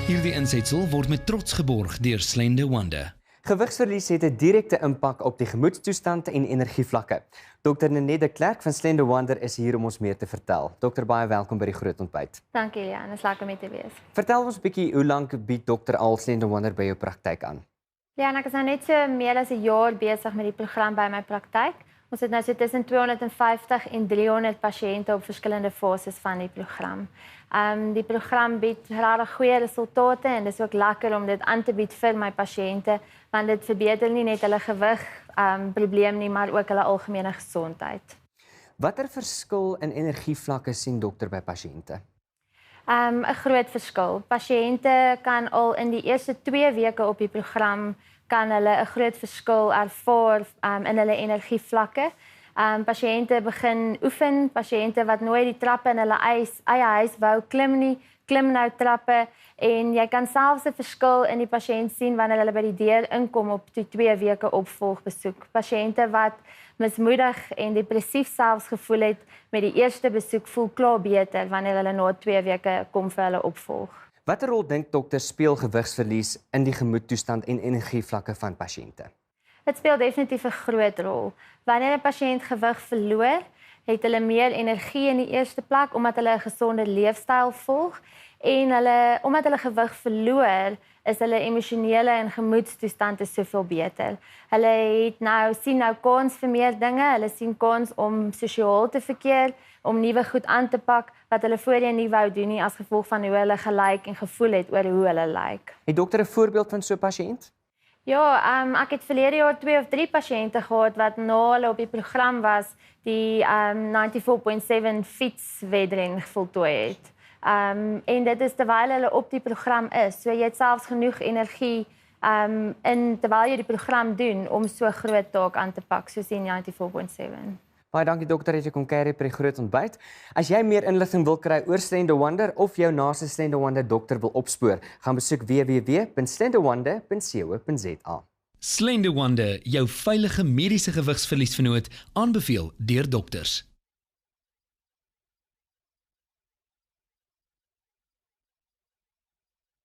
Hierdie insetsel word met trots geborg deur Slender Wonder. Gewigsverlies het 'n direkte impak op die gemoedstoestand en energievlakke. Dr. Nanette de Klerk van Slender Wonder is hier om ons meer te vertel. Dokter, baie welkom by die Groot Ontbyt. Dankie Lian, dit is lekker om hier te wees. Vertel ons 'n bietjie, hoe lank bied dokter al Slender Wonder by jou praktyk aan? Lian, ek is nou net so meer as 'n jaar besig met die program by my praktyk. Ons het nou so tussen 250 en 300 pasiënte op verskillende fases van die program. Die program bied regtig goeie resultate en dis ook lekker om dit aan te bied vir my pasiënte, want dit verbeter nie net hulle gewig probleem nie, maar ook hulle algemene gesondheid. Watter verskil in energievlakke sien dokter by pasiënte? 'n Groot verskil. Pasiënte kan al in die eerste 2 weke op die program kan hulle 'n groot verskil ervaar in hulle energievlakke. Pasiënte begin oefen, pasiënte wat nooit die trappe in hulle eie huis wou klim nie, klim nou trappe en jy kan selfs 'n verskil in die pasiënt sien wanneer hulle by die deur inkom op die 2 weke opvolgbesoek. Pasiënte wat mismoedig en depressief selfs gevoel het met die eerste besoek voel klaar beter wanneer hulle na 2 weke kom vir hulle opvolg. Watter rol dink dokter speel gewigsverlies in die gemoedstoestand en energievlakke van pasiënte? Dit speel definitief 'n groot rol. Wanneer 'n pasiënt gewig verloor, het hulle meer energie in die eerste plek omdat hulle 'n gesonde leefstyl volg en omdat hulle gewig verloor, is hulle emosionele en gemoedstoestand soveel beter. Hulle sien nou kans vir meer dinge, hulle sien kans om sosiaal te verkeer, om nuwe goed aan te pak wat hulle voorheen nie wou doen nie as gevolg van hoe hulle gelyk en gevoel het oor hoe hulle lyk. Het dokter 'n voorbeeld van so 'n pasiënt? Ja, ek het verlede jaar 2 of 3 pasiënte gehad wat na hulle op die program was, die 94.7 fietswedren voltooi het. En dit is terwyl hulle op die program is. So jy het selfs genoeg energie terwyl jy die program doen om so groot taak aan te pak soos die 94.7. Baie dankie dokter dat jy kom kuier by die Groot Ontbyt. As jy meer inligting wil kry oor Slender Wonder of jou naaste Slender Wonder dokter wil opspoor, gaan besoek www.slenderwonder.co.za. Slender Wonder, jou veilige mediese gewigsverliesvernoot, aanbeveel deur dokters.